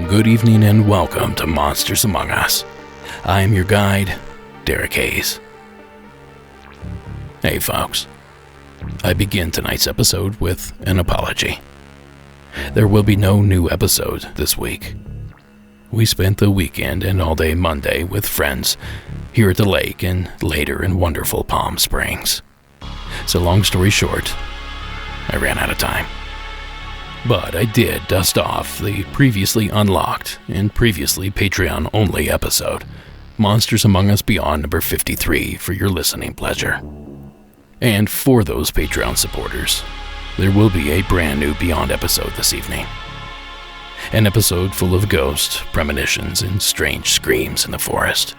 Good evening and welcome to Monsters Among Us. I am your guide, Derek Hayes. Hey folks, I begin tonight's episode with an apology. There will be no new episode this week. We spent the weekend and all day Monday with friends here at the lake and later in wonderful Palm Springs. So long story short, I ran out of time. But I did dust off the previously unlocked and previously Patreon-only episode, Monsters Among Us Beyond number 53, for your listening pleasure. And for those Patreon supporters, there will be a brand new Beyond episode this evening. An episode full of ghosts, premonitions, and strange screams in the forest.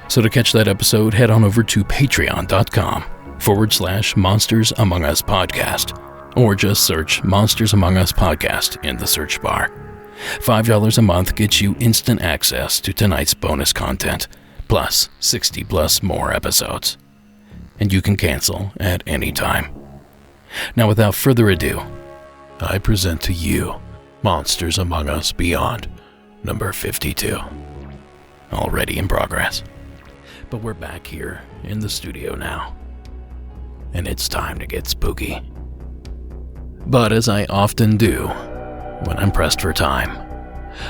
So to catch that episode, head on over to patreon.com/Monsters Among Us Podcast. Or just search Monsters Among Us Podcast in the search bar. $5 a month gets you instant access to tonight's bonus content, plus 60 plus more episodes. And you can cancel at any time. Now without further ado, I present to you Monsters Among Us Beyond, number 52. Already in progress. But we're back here in the studio now. And it's time to get spooky. But as I often do when I'm pressed for time,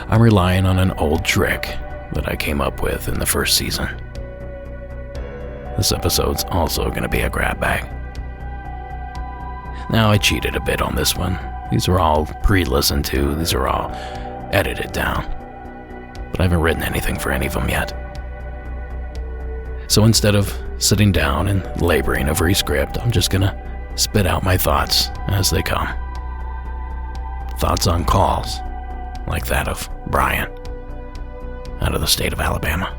I'm relying on an old trick that I came up with in the first season. This episode's also going to be a grab bag. Now, I cheated a bit on this one. These are all pre-listened to, these are all edited down. But I haven't written anything for any of them yet. So instead of sitting down and laboring over a script, I'm just going to spit out my thoughts as they come. Thoughts on calls, like that of Brian, out of the state of Alabama.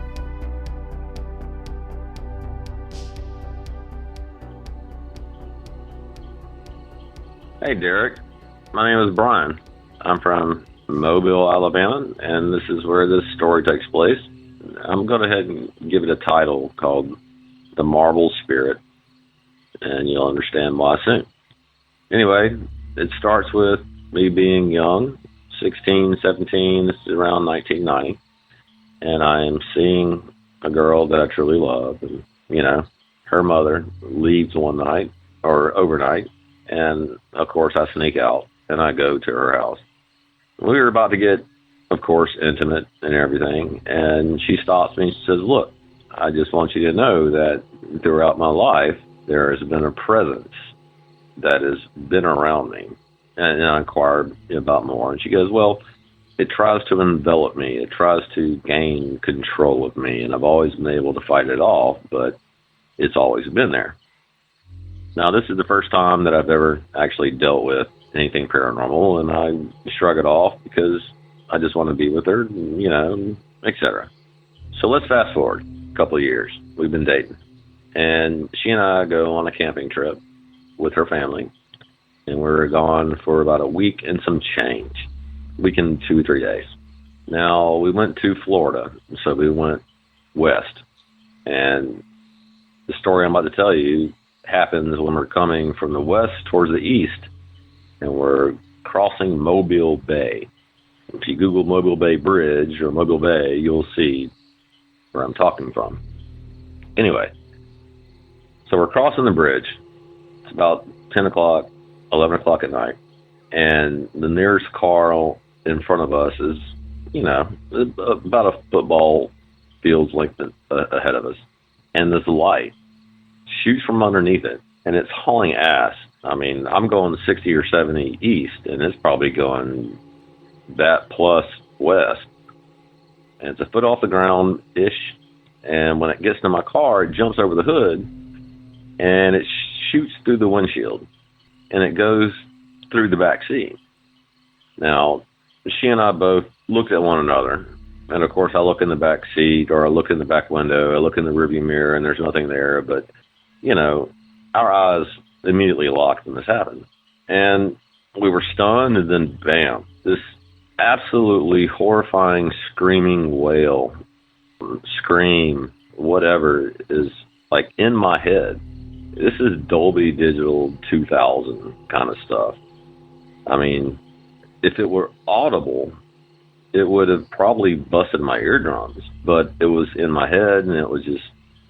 Hey Derek, my name is Brian. I'm from Mobile, Alabama, and this is where this story takes place. I'm going to go ahead and give it a title called The Marble Spirit, and you'll understand why soon. Anyway, it starts with me being young, 16, 17, this is around 1990, and I am seeing a girl that I truly love, and, her mother leaves one night, or overnight, and, of course, I sneak out, and I go to her house. We were about to get, of course, intimate and everything, and she stops me and she says, "Look, I just want you to know that throughout my life, there has been a presence that has been around me." And I inquired about more. And she goes, "Well, it tries to envelop me. It tries to gain control of me. And I've always been able to fight it off, but it's always been there." Now, this is the first time that I've ever actually dealt with anything paranormal. And I shrug it off because I just want to be with her, etc. So let's fast forward a couple of years. We've been dating. And she and I go on a camping trip with her family. And we're gone for about a week and some change. Week and 2 or 3 days. Now, we went to Florida. So we went west. And the story I'm about to tell you happens when we're coming from the west towards the east. And we're crossing Mobile Bay. If you Google Mobile Bay Bridge or Mobile Bay, you'll see where I'm talking from. Anyway. So we're crossing the bridge. It's about 10 o'clock, 11 o'clock at night. And the nearest car in front of us is, about a football field's length ahead of us. and this light shoots from underneath it, and it's hauling ass. I mean, I'm going 60 or 70 east, and it's probably going that plus west. And it's a foot off the ground-ish, and when it gets to my car, it jumps over the hood, and it shoots through the windshield, and it goes through the back seat. Now, she and I both looked at one another, and of course I look in the back seat, or I look in the back window, I look in the rearview mirror, and there's nothing there, but, you know, our eyes immediately locked when this happened. And we were stunned, and then bam, this absolutely horrifying screaming wail, scream, whatever, is like in my head. This is Dolby Digital 2000 kind of stuff. I mean, if it were audible, it would have probably busted my eardrums, but it was in my head, and it was just,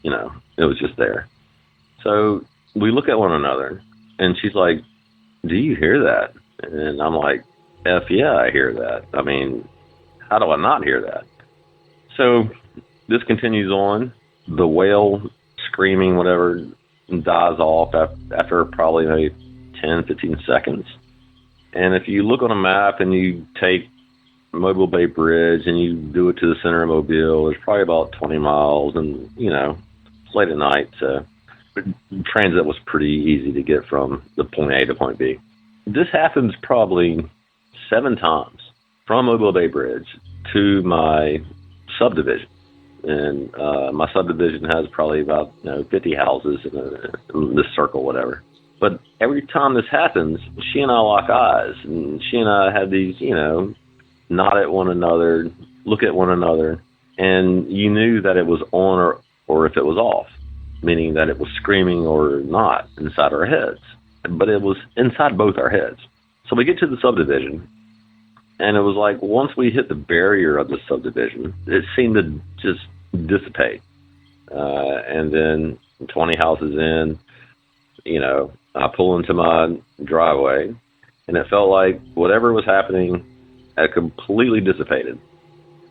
you know, it was just there. So we look at one another, and she's like, "Do you hear that?" And I'm like, "F yeah, I hear that. I mean, how do I not hear that?" So this continues on. The wail, screaming, whatever, dies off after probably maybe 10, 15 seconds. And if you look on a map and you take Mobile Bay Bridge and you do it to the center of Mobile, it's probably about 20 miles. And, you know, it's late at night, so transit was pretty easy to get from the point A to point B. This happens probably 7 times from Mobile Bay Bridge to my subdivision. And my subdivision has probably about 50 houses in this circle, whatever. But every time this happens, she and I lock eyes, and she and I had these, nod at one another, look at one another, and you knew that it was on or if it was off, meaning that it was screaming or not inside our heads. But it was inside both our heads. So we get to the subdivision, and it was like once we hit the barrier of the subdivision, it seemed to just dissipate. And then 20 houses in, I pull into my driveway, and it felt like whatever was happening had completely dissipated.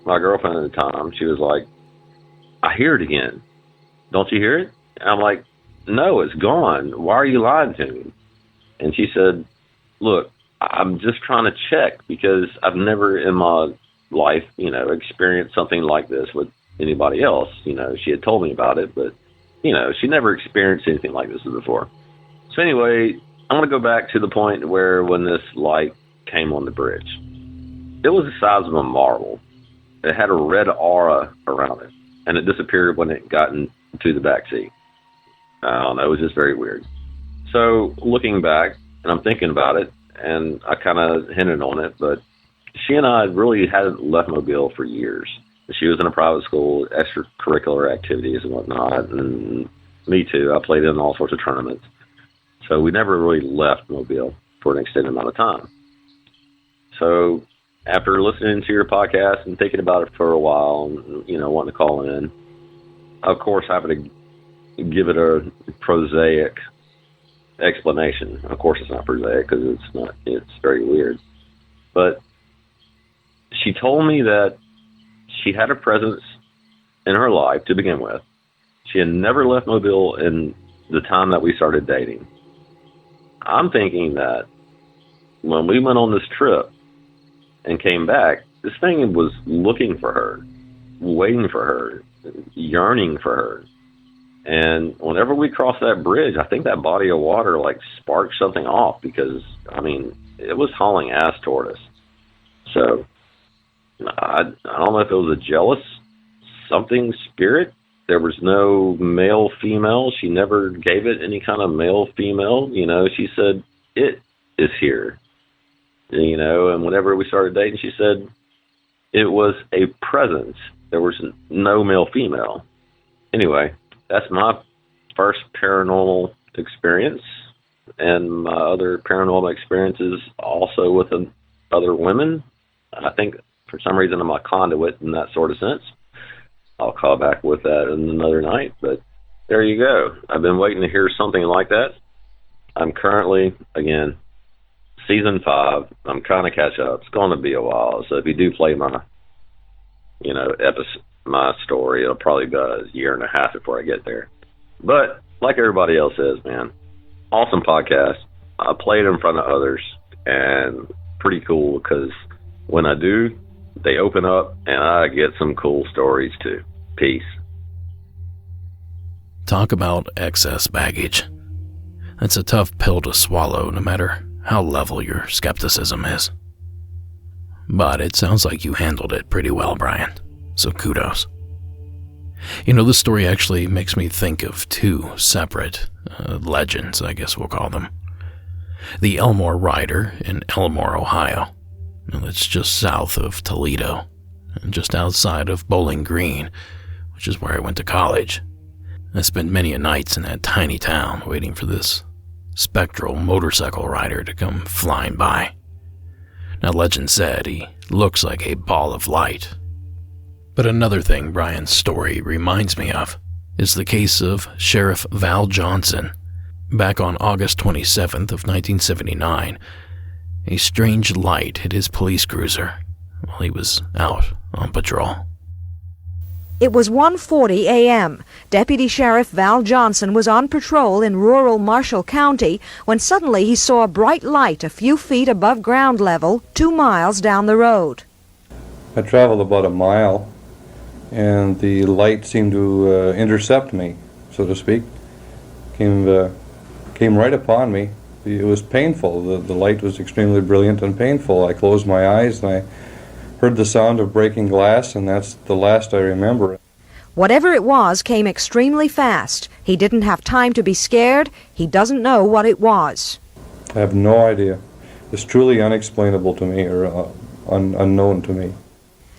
My girlfriend at the time, she was like, "I hear it again. Don't you hear it?" And I'm like, "No, it's gone. Why are you lying to me?" And she said, "Look, I'm just trying to check because I've never in my life, experienced something like this with anybody else." She had told me about it, but, she never experienced anything like this before. So anyway, I'm going to go back to the point where when this light came on the bridge. It was the size of a marble. It had a red aura around it, and it disappeared when it got into the back seat. I don't know, it was just very weird. So looking back, and I'm thinking about it, and I kind of hinted on it, but she and I really hadn't left Mobile for years. She was in a private school, extracurricular activities and whatnot, and me too. I played in all sorts of tournaments. So we never really left Mobile for an extended amount of time. So after listening to your podcast and thinking about it for a while, wanting to call in, of course, I have to give it a prosaic explanation. Of course, it's not prosaic because it's very weird. But she told me that she had a presence in her life to begin with. She had never left Mobile in the time that we started dating. I'm thinking that when we went on this trip and came back, this thing was looking for her, waiting for her, yearning for her. And whenever we crossed that bridge, I think that body of water sparked something off because, it was hauling ass toward us. So I don't know if it was a jealous something spirit. There was no male, female. She never gave it any kind of male, female. She said, "It is here." And whenever we started dating, she said it was a presence. There was no male, female. Anyway, that's my first paranormal experience. And my other paranormal experiences also with other women. I think for some reason I'm a conduit in that sort of sense. I'll call back with that in another night, but there you go. I've been waiting to hear something like that. I'm currently, again, season 5. I'm trying to catch up. It's going to be a while. So if you do play my, my story. It'll probably be a year and a half before I get there. But like everybody else says, man, awesome podcast. I played in front of others, and pretty cool because when I do, they open up and I get some cool stories too. Peace. Talk about excess baggage. That's a tough pill to swallow, no matter how level your skepticism is. But it sounds like you handled it pretty well, Brian, so kudos. You know, this story actually makes me think of two separate legends, I guess we'll call them. The Elmore Rider in Elmore, Ohio. It's just south of Toledo, and just outside of Bowling Green, which is where I went to college. I spent many a nights in that tiny town waiting for this spectral motorcycle rider to come flying by. Now, legend said he looks like a ball of light. But another thing Brian's story reminds me of is the case of Sheriff Val Johnson. Back on August 27th of 1979, a strange light hit his police cruiser while he was out on patrol. It was 1:40 a.m. Deputy Sheriff Val Johnson was on patrol in rural Marshall County when suddenly he saw a bright light a few feet above ground level 2 miles down the road. I traveled about a mile, and the light seemed to intercept me, so to speak. Came right upon me. It was painful. The light was extremely brilliant and painful. I closed my eyes and I heard the sound of breaking glass, and that's the last I remember. Whatever it was came extremely fast. He didn't have time to be scared. He doesn't know what it was. I have no idea. It's truly unexplainable to me, or unknown to me.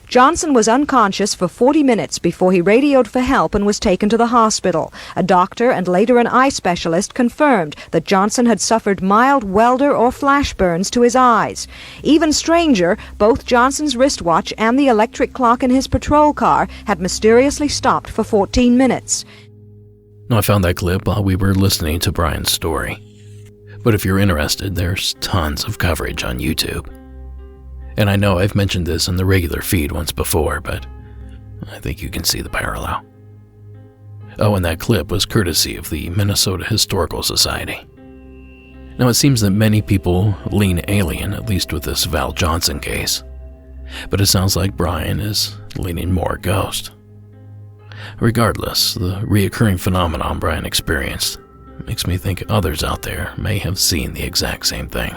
Johnson was unconscious for 40 minutes before he radioed for help and was taken to the hospital. A doctor and later an eye specialist confirmed that Johnson had suffered mild welder or flash burns to his eyes. Even stranger, both Johnson's wristwatch and the electric clock in his patrol car had mysteriously stopped for 14 minutes. I found that clip while we were listening to Brian's story. But if you're interested, there's tons of coverage on YouTube. And I know I've mentioned this in the regular feed once before, but I think you can see the parallel. Oh, and that clip was courtesy of the Minnesota Historical Society. Now, it seems that many people lean alien, at least with this Val Johnson case. But it sounds like Brian is leaning more ghost. Regardless, the reoccurring phenomenon Brian experienced makes me think others out there may have seen the exact same thing.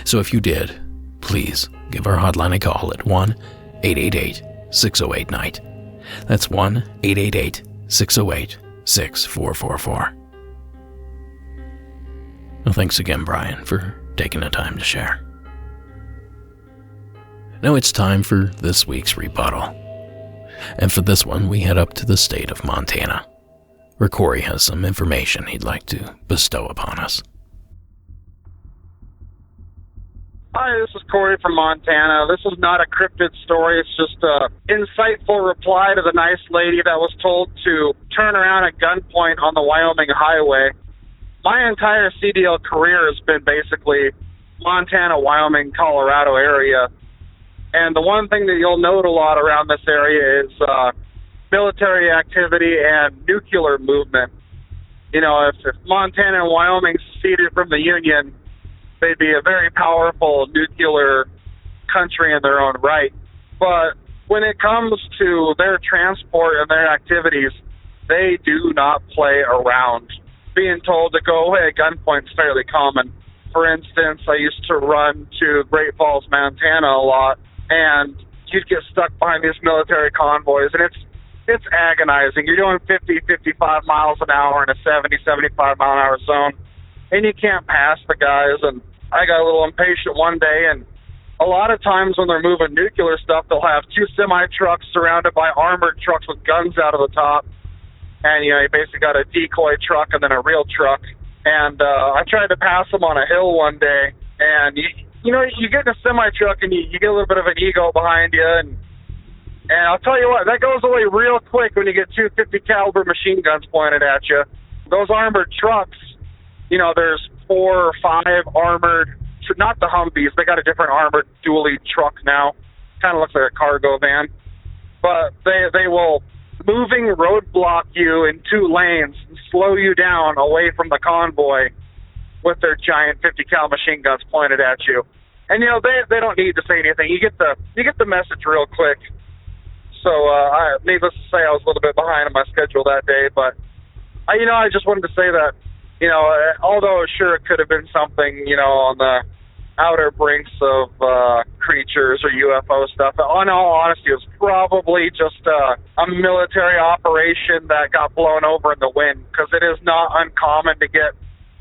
So if you did, please give our hotline a call at 1-888-608-NIGHT. That's 1-888-608-6444. Well, thanks again, Brian, for taking the time to share. Now it's time for this week's rebuttal. And for this one, we head up to the state of Montana, where Corey has some information he'd like to bestow upon us. Hi, this is Corey from Montana. This is not a cryptid story. It's just an insightful reply to the nice lady that was told to turn around at gunpoint on the Wyoming highway. My entire CDL career has been basically Montana, Wyoming, Colorado area. And the one thing that you'll note a lot around this area is military activity and nuclear movement. You know, if Montana and Wyoming seceded from the Union, they'd be a very powerful nuclear country in their own right. But when it comes to their transport and their activities, they do not play around. Being told to go away at gunpoint is fairly common. For instance, I used to run to Great Falls, Montana a lot, and you'd get stuck behind these military convoys, and it's agonizing. You're doing 50, 55 miles an hour in a 70, 75 mile an hour zone, and you can't pass the guys. And I got a little impatient one day, and a lot of times when they're moving nuclear stuff, they'll have two semi-trucks surrounded by armored trucks with guns out of the top. And, you know, you basically got a decoy truck and then a real truck. And I tried to pass them on a hill one day, and you know, you get in a semi-truck and you get a little bit of an ego behind you, and I'll tell you what, that goes away real quick when you get two 50 caliber machine guns pointed at you. Those armored trucks, you know, there's 4 or 5 armored, not the Humvees, they got a different armored dually truck now. Kind of looks like a cargo van. but they will moving roadblock you in 2 lanes and slow you down away from the convoy with their giant 50 cal machine guns pointed at you. And they don't need to say anything. You get the message real quick. So needless to say, I was a little bit behind on my schedule that day, but I just wanted to say that although sure it could have been something on the outer brinks of creatures or UFO stuff. In all honesty, it was probably just a military operation that got blown over in the wind, because it is not uncommon to get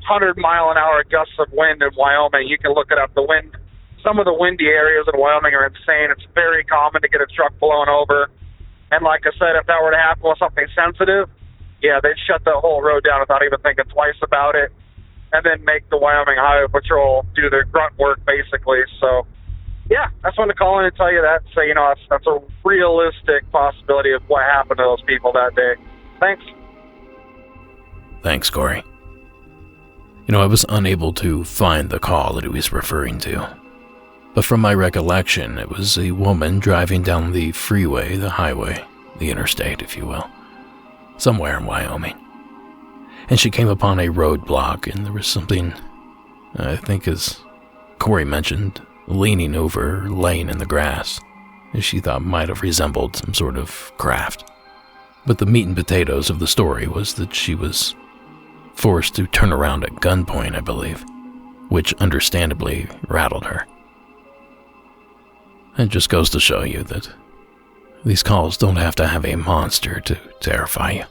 100-mile-an-hour gusts of wind in Wyoming. You can look it up. The wind, some of the windy areas in Wyoming are insane. It's very common to get a truck blown over. And like I said, if that were to happen with something sensitive, yeah, they'd shut the whole road down without even thinking twice about it, and then make the Wyoming Highway Patrol do their grunt work, basically. So, yeah, I just wanted to call in and tell you that. So, that's a realistic possibility of what happened to those people that day. Thanks. Thanks, Corey. I was unable to find the call that he was referring to. But from my recollection, it was a woman driving down the freeway, the highway, the interstate, if you will, somewhere in Wyoming. And she came upon a roadblock, and there was something, I think as Corey mentioned, leaning over, laying in the grass, as she thought might have resembled some sort of craft. But the meat and potatoes of the story was that she was forced to turn around at gunpoint, I believe, which understandably rattled her. It just goes to show you that these calls don't have to have a monster to terrify you.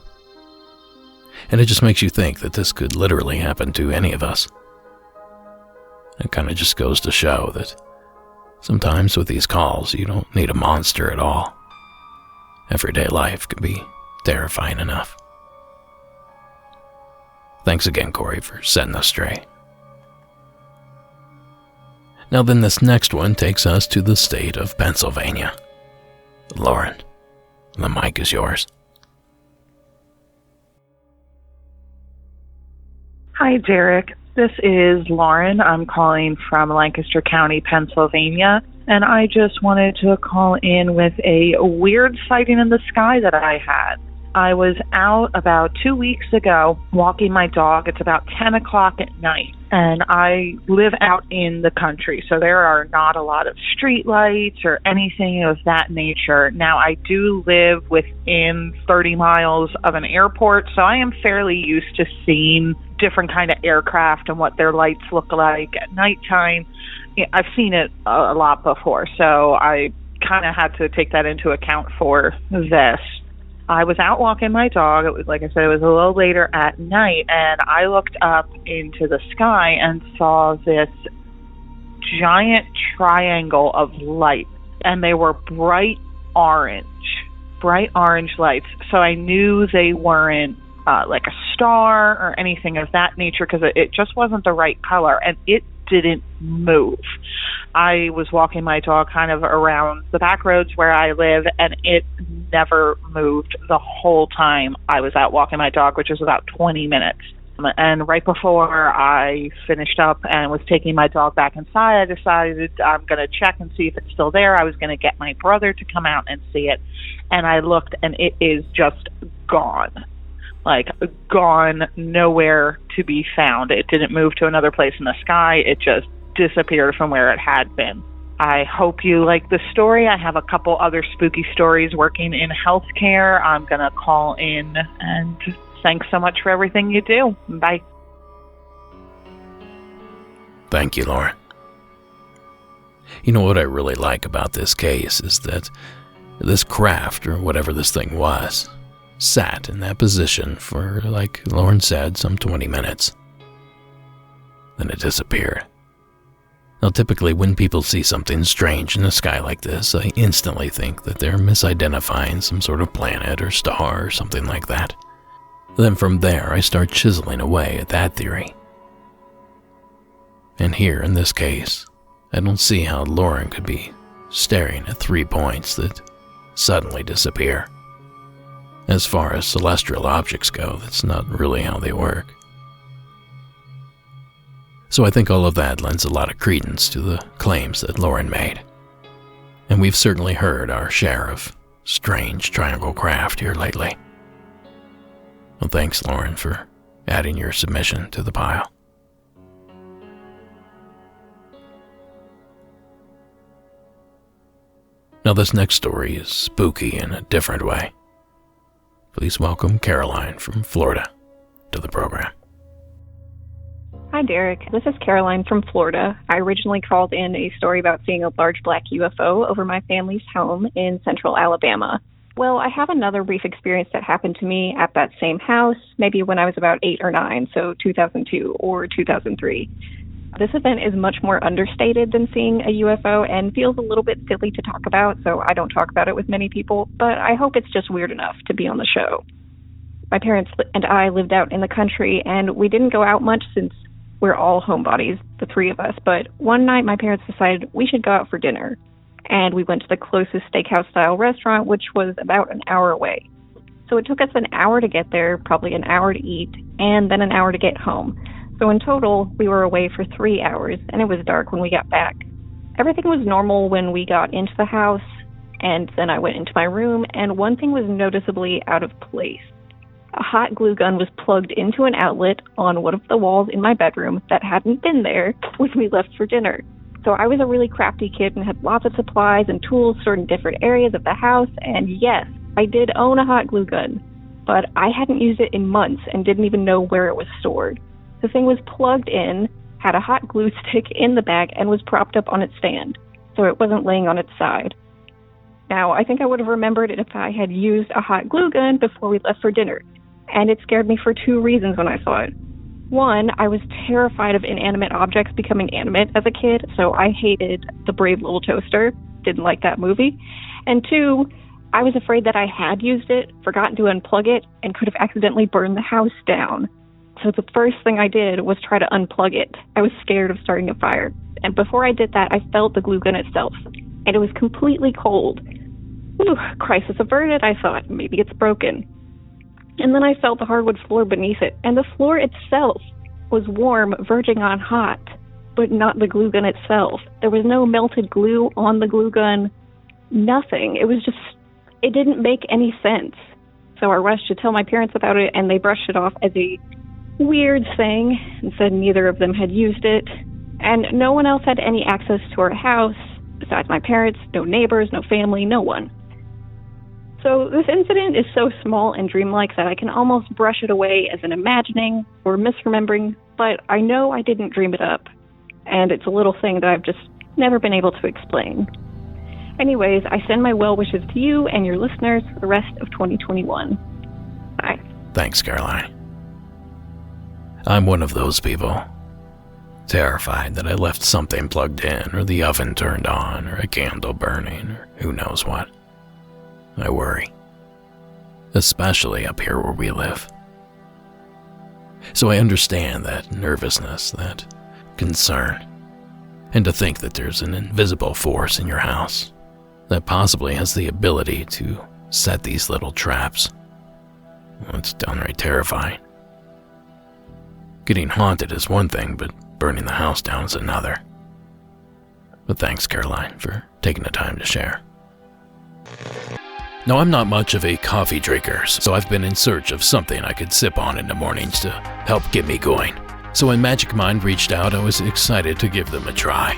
And it just makes you think that this could literally happen to any of us. It kind of just goes to show that sometimes with these calls, you don't need a monster at all. Everyday life can be terrifying enough. Thanks again, Corey, for setting us straight. Now then, this next one takes us to the state of Pennsylvania. Lauren, the mic is yours. Hi, Derek. This is Lauren. I'm calling from Lancaster County, Pennsylvania, and I just wanted to call in with a weird sighting in the sky that I had. I was out about 2 weeks ago walking my dog. It's about 10 o'clock at night, and I live out in the country, so there are not a lot of street lights or anything of that nature. Now, I do live within 30 miles of an airport, so I am fairly used to seeing different kind of aircraft and what their lights look like at nighttime. I've seen it a lot before, so I kind of had to take that into account for this. I was out walking my dog. It was, like I said, it was a little later at night, and I looked up into the sky and saw this giant triangle of light, and they were bright orange lights. So I knew they weren't like a star or anything of that nature, because it just wasn't the right color, and it didn't move. I was walking my dog kind of around the back roads where I live, and it never moved the whole time I was out walking my dog, which was about 20 minutes. And right before I finished up and was taking my dog back inside, I decided I'm going to check and see if it's still there. I was going to get my brother to come out and see it. And I looked, and it is just gone. Like, gone, nowhere to be found. It didn't move to another place in the sky. It just disappeared from where it had been. I hope you like the story. I have a couple other spooky stories working in healthcare. I'm going to call in, and thanks so much for everything you do. Bye. Thank you, Lauren. You know what I really like about this case is that this craft, or whatever this thing was, sat in that position for, like Lauren said, some 20 minutes. Then it disappeared. Now, typically when people see something strange in the sky like this, I instantly think that they're misidentifying some sort of planet or star or something like that. Then from there, I start chiseling away at that theory. And here, in this case, I don't see how Lauren could be staring at 3 points that suddenly disappear. As far as celestial objects go, that's not really how they work. So I think all of that lends a lot of credence to the claims that Lauren made. And we've certainly heard our share of strange triangle craft here lately. Well, thanks, Lauren, for adding your submission to the pile. Now, this next story is spooky in a different way. Please welcome Caroline from Florida to the program. Hi, Derek. This is Caroline from Florida. I originally called in a story about seeing a large black UFO over my family's home in central Alabama. Well, I have another brief experience that happened to me at that same house, maybe when I was about 8 or 9, so 2002 or 2003. This event is much more understated than seeing a UFO and feels a little bit silly to talk about, so I don't talk about it with many people, but I hope it's just weird enough to be on the show. My parents and I lived out in the country, and we didn't go out much since we're all homebodies, the 3 of us, but one night my parents decided we should go out for dinner, and we went to the closest steakhouse-style restaurant, which was about an hour away. So it took us an hour to get there, probably an hour to eat, and then an hour to get home. So in total, we were away for 3 hours, and it was dark when we got back. Everything was normal when we got into the house, and then I went into my room, and one thing was noticeably out of place. A hot glue gun was plugged into an outlet on one of the walls in my bedroom that hadn't been there when we left for dinner. So I was a really crafty kid and had lots of supplies and tools stored in different areas of the house, and yes, I did own a hot glue gun, but I hadn't used it in months and didn't even know where it was stored. The thing was plugged in, had a hot glue stick in the bag, and was propped up on its stand, so it wasn't laying on its side. Now, I think I would have remembered it if I had used a hot glue gun before we left for dinner, and it scared me for 2 reasons when I saw it. One, I was terrified of inanimate objects becoming animate as a kid, so I hated The Brave Little Toaster, didn't like that movie. And 2, I was afraid that I had used it, forgotten to unplug it, and could have accidentally burned the house down. So the first thing I did was try to unplug it. I was scared of starting a fire. And before I did that, I felt the glue gun itself, and it was completely cold. Whew, crisis averted, I thought. Maybe it's broken. And then I felt the hardwood floor beneath it, and the floor itself was warm, verging on hot, but not the glue gun itself. There was no melted glue on the glue gun, nothing. It didn't make any sense. So I rushed to tell my parents about it, and they brushed it off as a weird thing and said neither of them had used it. And no one else had any access to our house, besides my parents, no neighbors, no family, no one. So this incident is so small and dreamlike that I can almost brush it away as an imagining or misremembering, but I know I didn't dream it up, and it's a little thing that I've just never been able to explain. Anyways, I send my well wishes to you and your listeners for the rest of 2021. Bye. Thanks, Caroline. I'm one of those people. Terrified that I left something plugged in, or the oven turned on, or a candle burning, or who knows what. I worry. Especially up here where we live. So I understand that nervousness, that concern, and to think that there's an invisible force in your house that possibly has the ability to set these little traps. Well, it's downright terrifying. Getting haunted is one thing, but burning the house down is another. But thanks, Caroline, for taking the time to share. Now, I'm not much of a coffee drinker, so I've been in search of something I could sip on in the mornings to help get me going. So when Magic Mind reached out, I was excited to give them a try.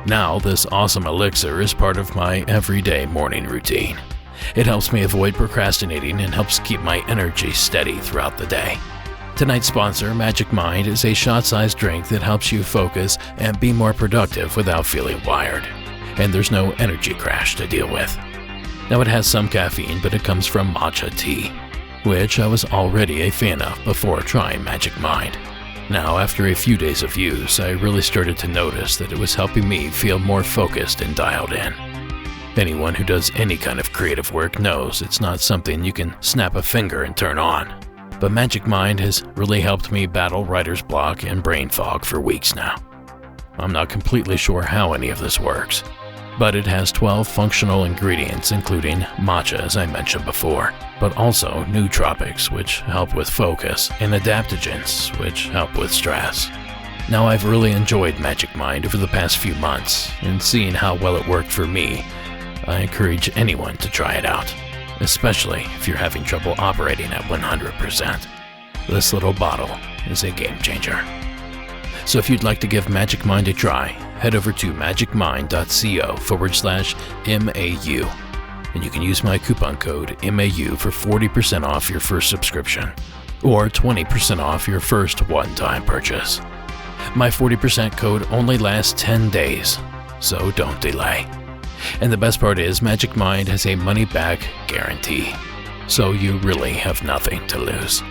Now, this awesome elixir is part of my everyday morning routine. It helps me avoid procrastinating and helps keep my energy steady throughout the day. Tonight's sponsor, Magic Mind, is a shot-sized drink that helps you focus and be more productive without feeling wired. And there's no energy crash to deal with. Now, it has some caffeine, but it comes from matcha tea, which I was already a fan of before trying Magic Mind. Now, after a few days of use, I really started to notice that it was helping me feel more focused and dialed in. Anyone who does any kind of creative work knows it's not something you can snap a finger and turn on. But Magic Mind has really helped me battle writer's block and brain fog for weeks now. I'm not completely sure how any of this works, but it has 12 functional ingredients, including matcha, as I mentioned before, but also nootropics, which help with focus, and adaptogens, which help with stress. Now, I've really enjoyed Magic Mind over the past few months, and seeing how well it worked for me, I encourage anyone to try it out. especially if you're having trouble operating at 100%. This little bottle is a game changer. So if you'd like to give Magic Mind a try, head over to magicmind.co/MAU, and you can use my coupon code MAU for 40% off your first subscription, or 20% off your first one-time purchase. My 40% code only lasts 10 days, so don't delay. And the best part is Magic Mind has a money-back guarantee, so you really have nothing to lose.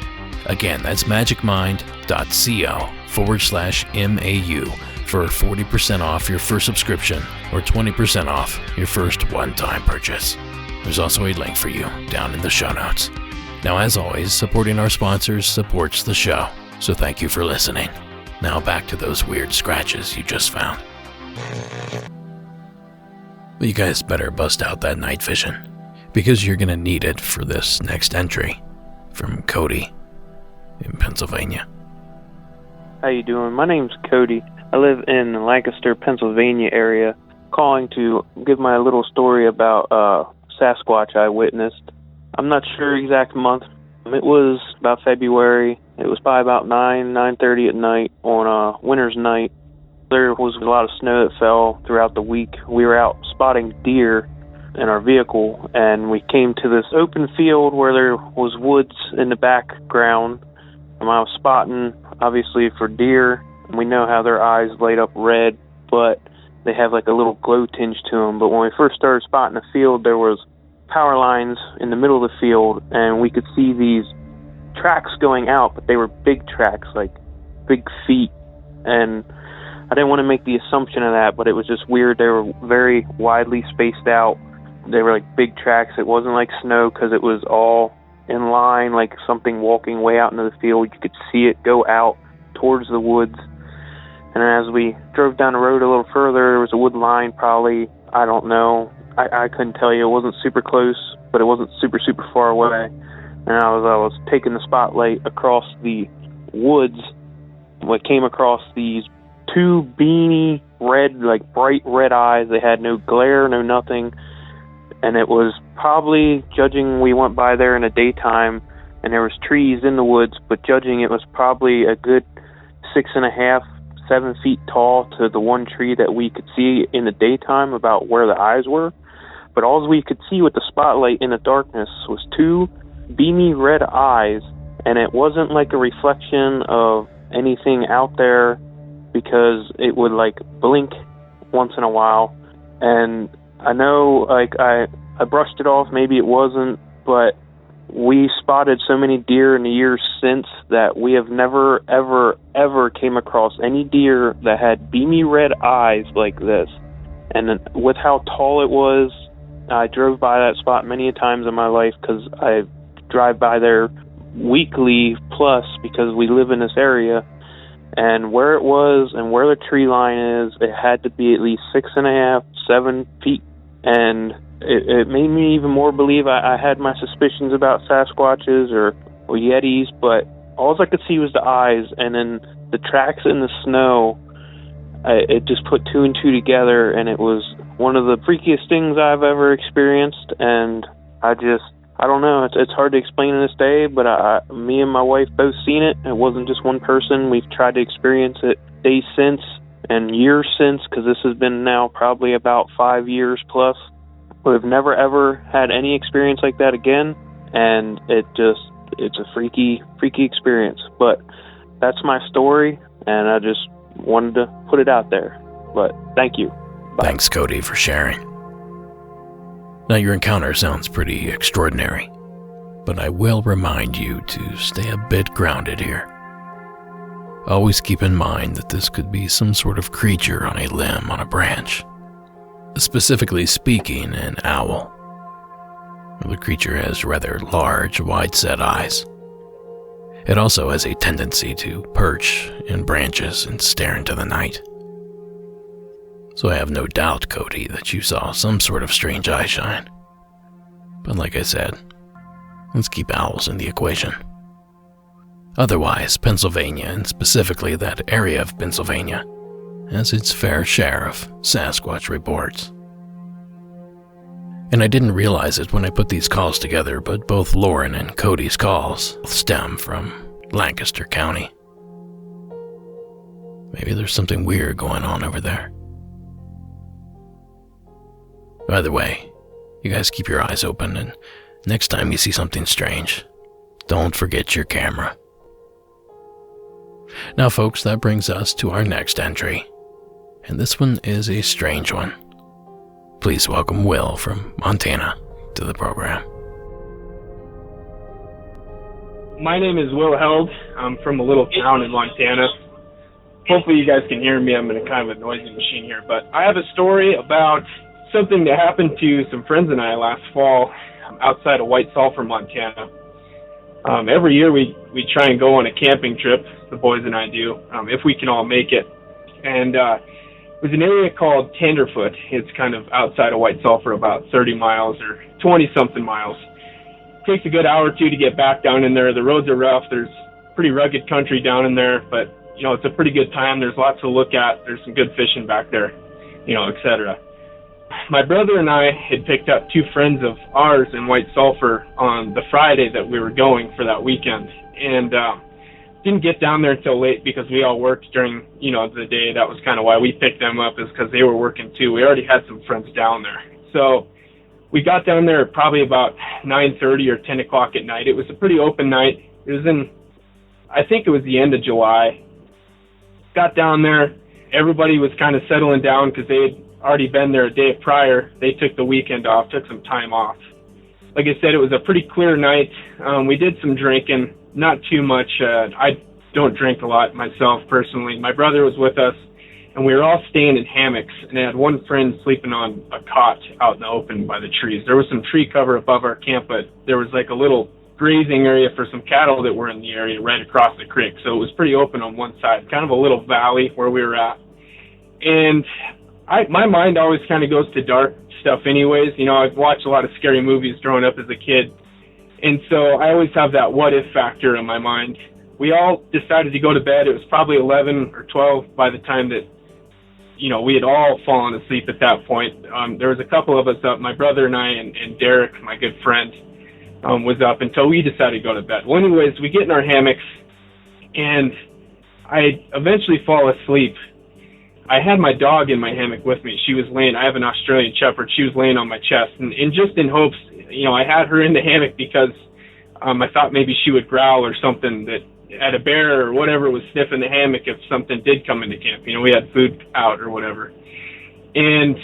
Again, that's magicmind.co/MAU for 40% off your first subscription or 20% off your first one-time purchase. There's also a link for you down in the show notes. Now, as always, supporting our sponsors supports the show, so thank you for listening. Now back to those weird scratches you just found. Well, you guys better bust out that night vision, because you're gonna need it for this next entry from Cody in Pennsylvania. How you doing? My name's Cody. I live in the Lancaster, Pennsylvania area, calling to give my little story about Sasquatch I witnessed. I'm not sure exact month. It was about February. It was probably about 9:30 at night on a winter's night. There was a lot of snow that fell throughout the week. We were out spotting deer in our vehicle, and we came to this open field where there was woods in the background. And I was spotting, obviously, for deer. We know how their eyes light up red, but they have like a little glow tinge to them. But when we first started spotting the field, there was power lines in the middle of the field, and we could see these tracks going out, but they were big tracks, like big feet. And I didn't want to make the assumption of that, but it was just weird. They were very widely spaced out. They were like big tracks. It wasn't like snow because it was all in line, like something walking way out into the field. You could see it go out towards the woods. And as we drove down the road a little further, there was a wood line probably, I don't know. I couldn't tell you. It wasn't super close, but it wasn't super, super far away. And I was taking the spotlight across the woods. I came across these two beamy red, like bright red eyes. They had no glare, no nothing. And it was probably, judging we went by there in the daytime, and there was trees in the woods, but judging it was probably a good 6.5, 7 feet tall to the one tree that we could see in the daytime about where the eyes were. But all we could see with the spotlight in the darkness was two beamy red eyes, and it wasn't like a reflection of anything out there, because it would like blink once in a while. And I know, like, I brushed it off, maybe it wasn't, but we spotted so many deer in the years since that we have never, ever, ever came across any deer that had beamy red eyes like this. And with how tall it was, I drove by that spot many times in my life because I drive by there weekly plus because we live in this area. And where it was and where the tree line is, it had to be at least 6.5, 7 feet. And it made me even more believe I had my suspicions about Sasquatches or Yetis, but all I could see was the eyes, and then the tracks in the snow. It just put two and two together, and it was one of the freakiest things I've ever experienced. And I don't know. It's hard to explain in this day, but me and my wife both seen it. It wasn't just one person. We've tried to experience it days since and years since, because this has been now probably about 5 years plus. We've never ever had any experience like that again, and it's a freaky experience. But that's my story, and I just wanted to put it out there. But thank you. Bye. Thanks, Cody, for sharing. Now, your encounter sounds pretty extraordinary, but I will remind you to stay a bit grounded here. Always keep in mind that this could be some sort of creature on a limb on a branch. Specifically speaking, an owl. The creature has rather large, wide-set eyes. It also has a tendency to perch in branches and stare into the night. So I have no doubt, Cody, that you saw some sort of strange eye shine. But like I said, let's keep owls in the equation. Otherwise, Pennsylvania, and specifically that area of Pennsylvania, has its fair share of Sasquatch reports. And I didn't realize it when I put these calls together, but both Lauren and Cody's calls stem from Lancaster County. Maybe there's something weird going on over there. By the way, you guys keep your eyes open, and next time you see something strange, don't forget your camera. Now folks, that brings us to our next entry, and this one is a strange one. Please welcome Will from Montana to the program. My name is Will Held. I'm from a little town in Montana. Hopefully you guys can hear me. I'm in a kind of a noisy machine here, but I have a story about something that happened to some friends and I last fall outside of White Sulphur, Montana. Every year we try and go on a camping trip, the boys and I do, if we can all make it. And it was an area called Tenderfoot. It's kind of outside of White Sulphur, about 30 miles or 20-something miles. It takes a good hour or two to get back down in there. The roads are rough. There's pretty rugged country down in there, but, you know, it's a pretty good time. There's lots to look at. There's some good fishing back there, you know, etc. My brother and I had picked up two friends of ours in White Sulphur on the Friday that we were going for that weekend. And didn't get down there until late because we all worked during, you know, the day. That was kind of why we picked them up, is because they were working too. We already had some friends down there. So we got down there at probably about 9:30 or 10 o'clock at night. It was a pretty open night. It was in, I think it was the end of July. Got down there. Everybody was kind of settling down because they had already been there a day prior. They took the weekend off, took some time off. Like I said, it was a pretty clear night. We did some drinking, not too much. I don't drink a lot myself personally. My brother was with us, and we were all staying in hammocks, and I had one friend sleeping on a cot out in the open by the trees. There was some tree cover above our camp, but there was like a little grazing area for some cattle that were in the area right across the creek. So it was pretty open on one side, kind of a little valley where we were at. And my mind always kind of goes to dark stuff anyways. You know, I've watched a lot of scary movies growing up as a kid. And so I always have that what if factor in my mind. We all decided to go to bed. It was probably 11 or 12 by the time that, you know, we had all fallen asleep at that point. There was a couple of us up, my brother and I and Derek, my good friend, was up until we decided to go to bed. Well, anyways, we get in our hammocks, and I eventually fall asleep. I had my dog in my hammock with me. She was laying, I have an Australian Shepherd. She was laying on my chest, and just in hopes, you know, I had her in the hammock because I thought maybe she would growl or something, that at a bear or whatever was sniffing the hammock if something did come into camp. You know, we had food out or whatever. And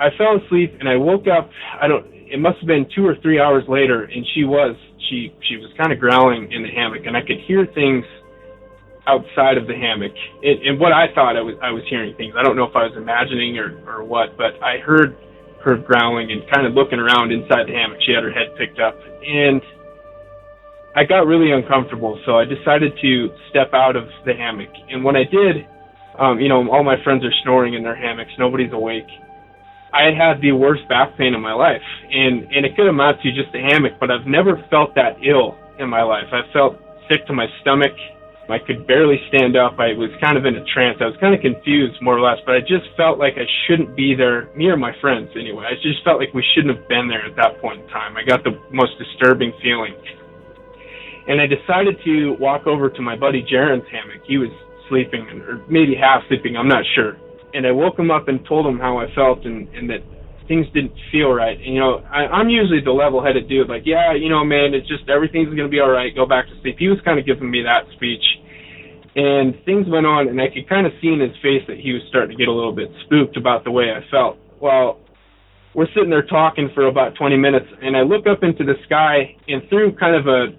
I fell asleep, and I woke up, it must have been 2 or 3 hours later, and she was kind of growling in the hammock, and I could hear things outside of the hammock. And what I thought I was hearing things. I don't know if I was imagining or what, but I heard her growling and kind of looking around inside the hammock. She had her head picked up, and I got really uncomfortable, so I decided to step out of the hammock. And when I did, you know, all my friends are snoring in their hammocks. Nobody's awake. I had the worst back pain in my life, and it could amount to just the hammock, but I've never felt that ill in my life. I felt sick to my stomach. I could barely stand up. I was kind of in a trance. I was kind of confused, more or less, but I just felt like I shouldn't be there, me or my friends anyway. I just felt like we shouldn't have been there at that point in time. I got the most disturbing feeling. And I decided to walk over to my buddy Jaron's hammock. He was sleeping, or maybe half sleeping, I'm not sure. And I woke him up and told him how I felt and that things didn't feel right. And, you know, I'm usually the level-headed dude, like, yeah, you know, man, it's just everything's going to be all right, go back to sleep. He was kind of giving me that speech. And things went on, and I could kind of see in his face that he was starting to get a little bit spooked about the way I felt. Well, we're sitting there talking for about 20 minutes, and I look up into the sky, and through kind of a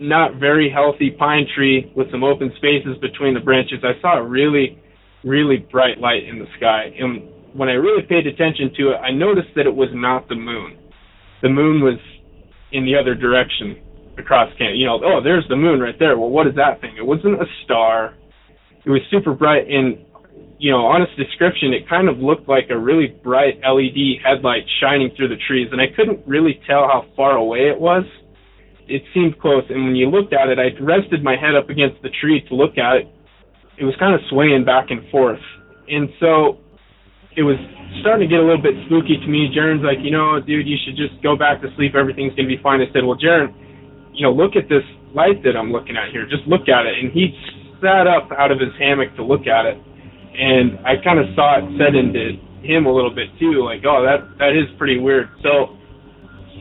not very healthy pine tree with some open spaces between the branches, I saw a really, really bright light in the sky. And when I really paid attention to it, I noticed that it was not the moon. The moon was in the other direction across camp. You know, oh, there's the moon right there. Well, what is that thing? It wasn't a star. It was super bright, and, you know, honest description, it kind of looked like a really bright LED headlight shining through the trees, and I couldn't really tell how far away it was. It seemed close, and when you looked at it, I rested my head up against the tree to look at it. It was kind of swaying back and forth, and so it was starting to get a little bit spooky to me. Jaren's like, dude, you should just go back to sleep. Everything's going to be fine. I said, well, Jaren, look at this light that I'm looking at here. Just look at it. And he sat up out of his hammock to look at it. And I kind of saw it set into him a little bit too, like, oh, that is pretty weird. So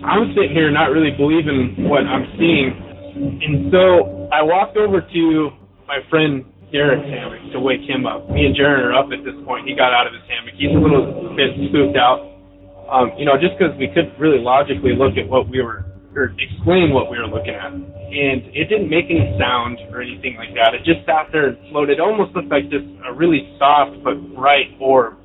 I'm sitting here not really believing what I'm seeing. And so I walked over to my friend Derek's hammock to wake him up. Me and Jaren are up at this point. He got out of his hammock. He's a little bit spooked out, just because we couldn't really logically look at what we were, or explain what we were looking at. And it didn't make any sound or anything like that. It just sat there and floated. It almost looked like just a really soft but bright orb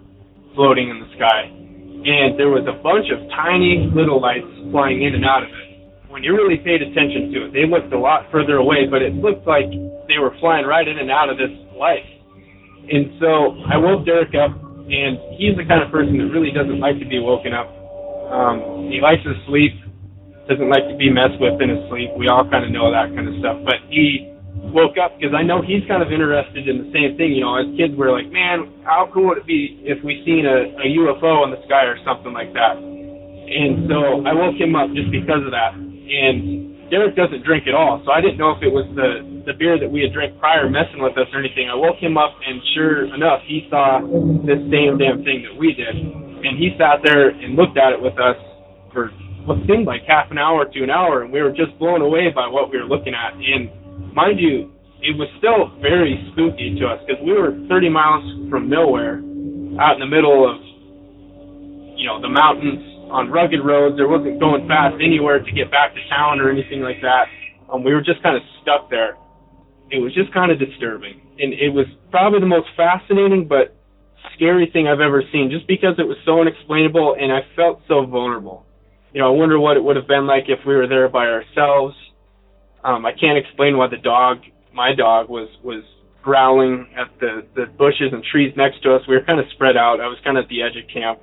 floating in the sky. And there was a bunch of tiny little lights flying in and out of it. When you really paid attention to it, they looked a lot further away, but it looked like they were flying right in and out of this light. And so I woke Derek up, and he's the kind of person that really doesn't like to be woken up. He likes to sleep, doesn't like to be messed with in his sleep. We all kind of know that kind of stuff. But he woke up because I know he's kind of interested in the same thing. As kids, we're like, man, how cool would it be if we seen a UFO in the sky or something like that? And so I woke him up just because of that. And Derek doesn't drink at all, so I didn't know if it was the beer that we had drank prior messing with us or anything. I woke him up, and sure enough, he saw this same damn thing that we did. And he sat there and looked at it with us for what seemed like half an hour to an hour, and we were just blown away by what we were looking at. And mind you, it was still very spooky to us because we were 30 miles from nowhere, out in the middle of, the mountains, on rugged roads. There wasn't going fast anywhere to get back to town or anything like that. We were just kind of stuck there. It was just kind of disturbing. And it was probably the most fascinating but scary thing I've ever seen, just because it was so unexplainable and I felt so vulnerable. I wonder what it would have been like if we were there by ourselves. I can't explain why my dog was growling at the bushes and trees next to us. We were kind of spread out. I was kind of at the edge of camp.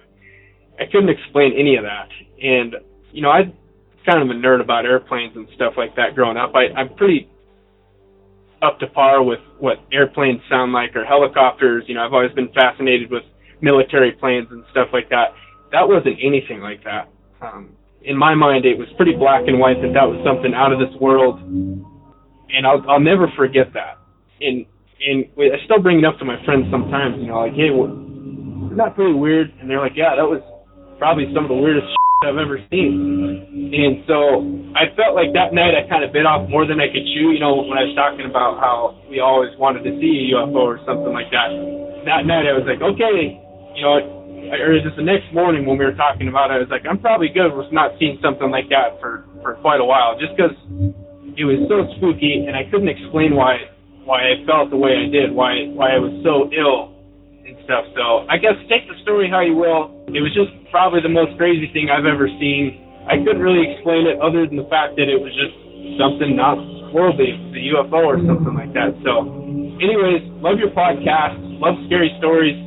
I couldn't explain any of that. And, I'm kind of a nerd about airplanes and stuff like that growing up. I'm pretty up to par with what airplanes sound like, or helicopters. I've always been fascinated with military planes and stuff like that. That wasn't anything like that. In my mind, it was pretty black and white that was something out of this world. And I'll never forget that. And I still bring it up to my friends sometimes, like, hey, isn't that pretty weird? And they're like, yeah, that was probably some of the weirdest shit I've ever seen. And so I felt like that night I kind of bit off more than I could chew, when I was talking about how we always wanted to see a UFO or something like that. That night I was like, okay, or just the next morning when we were talking about it, I was like, I'm probably good with not seeing something like that for quite a while, just because it was so spooky and I couldn't explain why I felt the way I did, why I was so ill and stuff. So I guess take the story how you will. It was just probably the most crazy thing I've ever seen. I couldn't really explain it other than the fact that it was just something not worldly, the UFO or something like that. So anyways, love your podcast, love scary stories.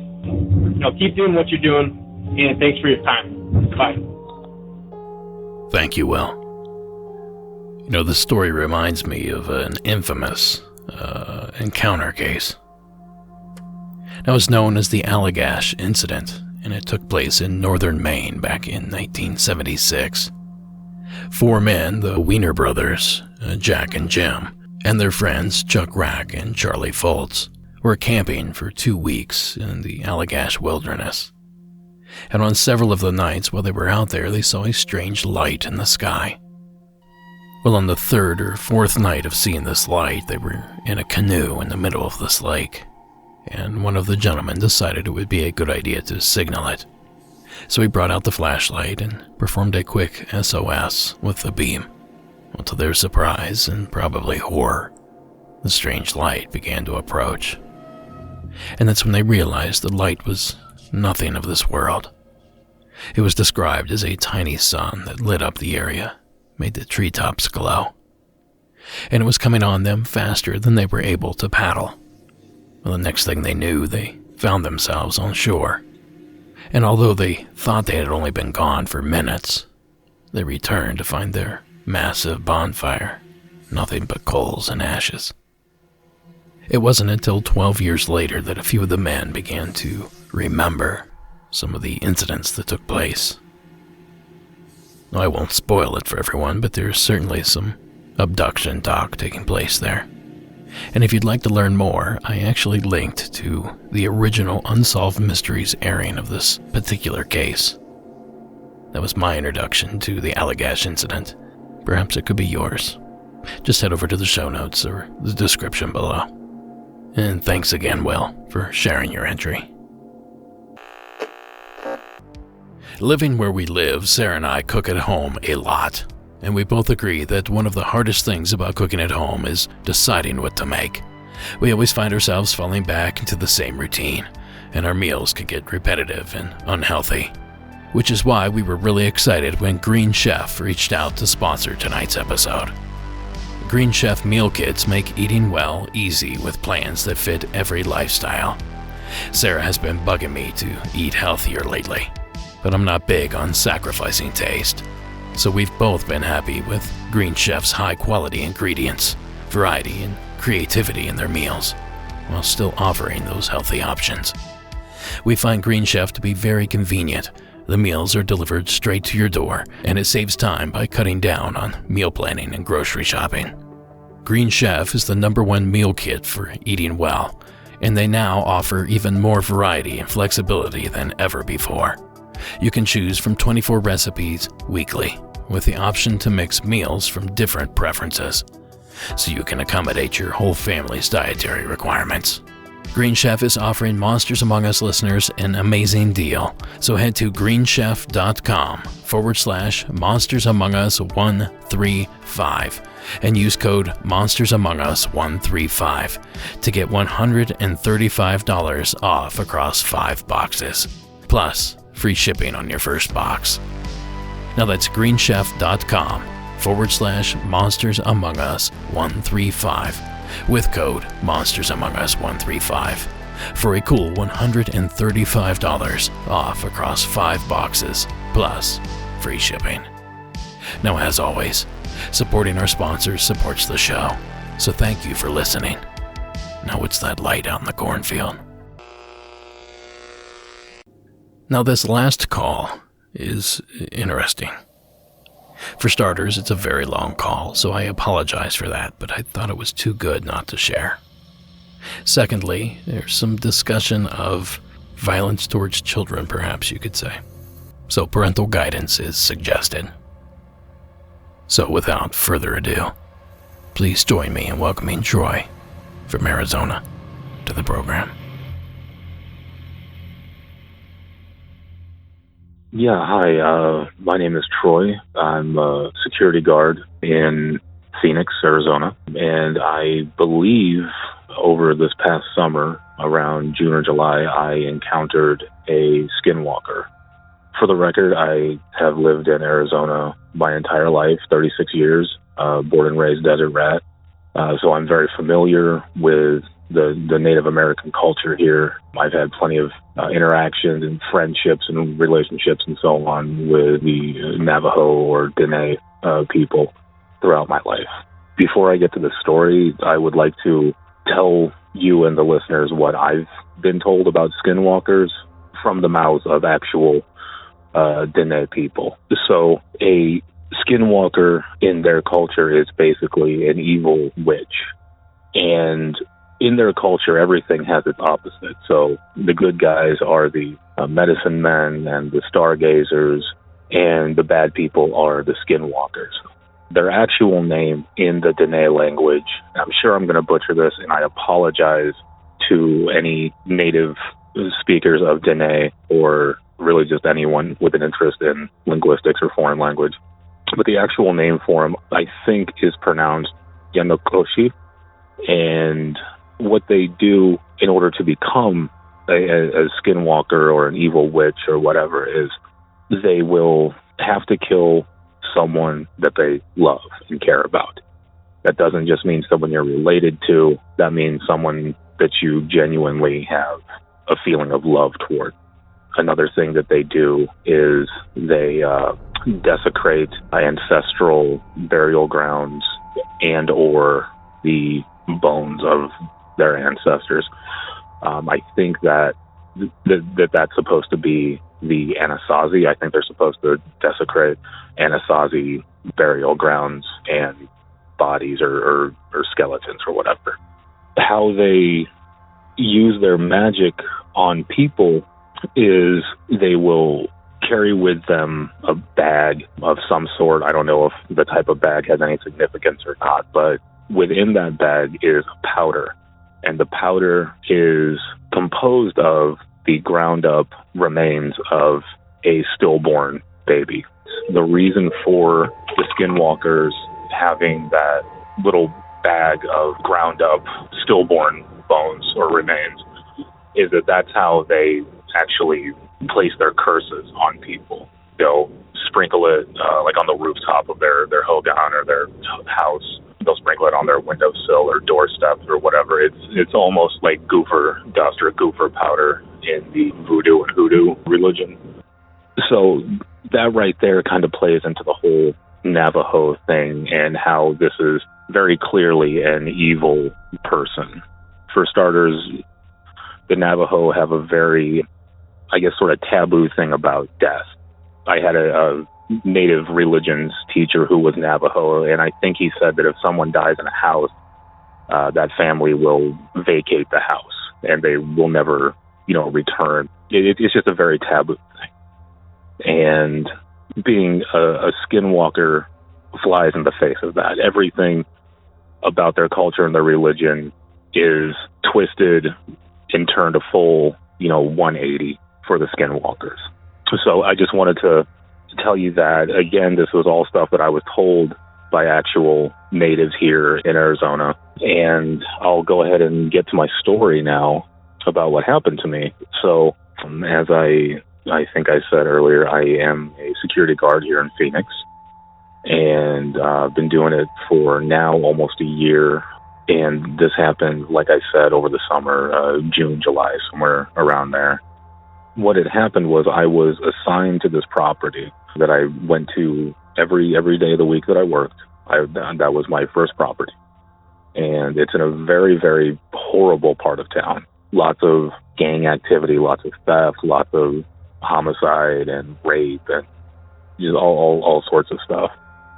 Keep doing what you're doing, and thanks for your time. Bye. Thank you, Will. The story reminds me of an infamous encounter case. Now, it's known as the Allagash Incident, and it took place in northern Maine back in 1976. 4 men, the Wiener brothers, Jack and Jim, and their friends Chuck Rack and Charlie Foltz, were camping for 2 weeks in the Allagash wilderness. And on several of the nights while they were out there, they saw a strange light in the sky. Well, on the 3rd or 4th night of seeing this light, they were in a canoe in the middle of this lake, and one of the gentlemen decided it would be a good idea to signal it. So he brought out the flashlight and performed a quick SOS with the beam. Well, to their surprise and probably horror, the strange light began to approach. And that's when they realized the light was nothing of this world. It was described as a tiny sun that lit up the area, made the treetops glow. And it was coming on them faster than they were able to paddle. Well, the next thing they knew, they found themselves on shore. And although they thought they had only been gone for minutes, they returned to find their massive bonfire nothing but coals and ashes. It wasn't until 12 years later that a few of the men began to remember some of the incidents that took place. I won't spoil it for everyone, but there's certainly some abduction talk taking place there. And if you'd like to learn more, I actually linked to the original Unsolved Mysteries airing of this particular case. That was my introduction to the Allagash incident. Perhaps it could be yours. Just head over to the show notes or the description below. And thanks again, Will, for sharing your entry. Living where we live, Sarah and I cook at home a lot. And we both agree that one of the hardest things about cooking at home is deciding what to make. We always find ourselves falling back into the same routine, and our meals can get repetitive and unhealthy. Which is why we were really excited when Green Chef reached out to sponsor tonight's episode. Green Chef meal kits make eating well easy with plans that fit every lifestyle. Sarah has been bugging me to eat healthier lately, but I'm not big on sacrificing taste. So we've both been happy with Green Chef's high-quality ingredients, variety, and creativity in their meals, while still offering those healthy options. We find Green Chef to be very convenient. The meals are delivered straight to your door, and it saves time by cutting down on meal planning and grocery shopping. Green Chef is the #1 meal kit for eating well, and they now offer even more variety and flexibility than ever before. You can choose from 24 recipes weekly, with the option to mix meals from different preferences, so you can accommodate your whole family's dietary requirements. Green Chef is offering Monsters Among Us listeners an amazing deal, so head to greenchef.com/monstersamongus135 and use code monstersamongus135 to get $135 off across 5 boxes, plus free shipping on your first box. Now that's greenchef.com/monstersamongus135 with code monstersamongus135 for a cool $135 off across 5 boxes, plus free shipping. Now, as always, supporting our sponsors supports the show, so thank you for listening. Now what's that light out in the cornfield? Now this last call is interesting. For starters, it's a very long call, so I apologize for that, but I thought it was too good not to share. Secondly, there's some discussion of violence towards children, perhaps you could say. So parental guidance is suggested. So without further ado, please join me in welcoming Troy from Arizona to the program. Yeah, hi. My name is Troy. I'm a security guard in Phoenix, Arizona, and I believe over this past summer, around June or July, I encountered a skinwalker. For the record, I have lived in Arizona my entire life, 36 years, born and raised desert rat, so I'm very familiar with the Native American culture here. I've had plenty of interactions and friendships and relationships and so on with the Navajo or Dene people throughout my life. Before I get to the story, I would like to tell you and the listeners what I've been told about skinwalkers from the mouths of actual Dene people. So a skinwalker in their culture is basically an evil witch. And in their culture, everything has its opposite. So the good guys are the medicine men and the stargazers, and the bad people are the skinwalkers. Their actual name in the Dene language, I'm sure I'm going to butcher this, and I apologize to any native speakers of Dene or really just anyone with an interest in linguistics or foreign language. But the actual name for them, I think, is pronounced Yanokoshi. And what they do in order to become a skinwalker or an evil witch or whatever is they will have to kill someone that they love and care about. That doesn't just mean someone you're related to. That means someone that you genuinely have a feeling of love toward. Another thing that they do is they desecrate ancestral burial grounds and or the bones of their ancestors. I think that that's supposed to be the Anasazi. I think they're supposed to desecrate Anasazi burial grounds and bodies or skeletons or whatever. How they use their magic on people is they will carry with them a bag of some sort. I don't know if the type of bag has any significance or not, but within that bag is powder. And the powder is composed of the ground up remains of a stillborn baby. The reason for the Skinwalkers having that little bag of ground up stillborn bones or remains is that that's how they actually place their curses on people. They'll sprinkle it like on the rooftop of their hogan or their house. They'll sprinkle it on their windowsill or doorstep or whatever. It's almost like gopher dust or gopher powder in the voodoo and hoodoo religion. So that right there kind of plays into the whole Navajo thing and how this is very clearly an evil person. For starters, the Navajo have a very, I guess, sort of taboo thing about death. I had a native religions teacher who was Navajo, and I think he said that if someone dies in a house, that family will vacate the house and they will never, return. It's just a very taboo thing. And being a skinwalker flies in the face of that. Everything about their culture and their religion is twisted and turned a full, 180 for the skinwalkers. So I just wanted to tell you that, again, this was all stuff that I was told by actual natives here in Arizona. And I'll go ahead and get to my story now about what happened to me. So as I think I said earlier, I am a security guard here in Phoenix. And I've been doing it for now almost a year. And this happened, like I said, over the summer, June, July, somewhere around there. What had happened was I was assigned to this property that I went to every day of the week that I worked. That was my first property. And it's in a very, very horrible part of town. Lots of gang activity, lots of theft, lots of homicide and rape and just all sorts of stuff.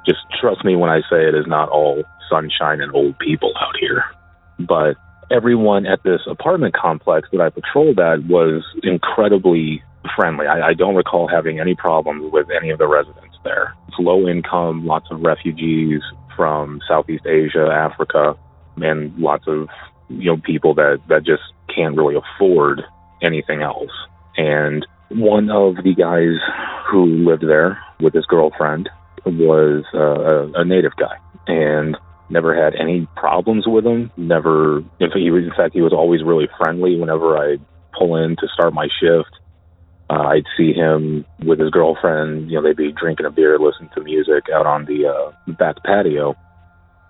Just trust me when I say it is not all sunshine and old people out here. But everyone at this apartment complex that I patrolled at was incredibly friendly. I don't recall having any problems with any of the residents there. It's low income, lots of refugees from Southeast Asia, Africa, and lots of people that just can't really afford anything else. And one of the guys who lived there with his girlfriend was a native guy, and never had any problems with him. Never, in fact, he was always really friendly. Whenever I'd pull in to start my shift, I'd see him with his girlfriend. They'd be drinking a beer, listening to music out on the back patio,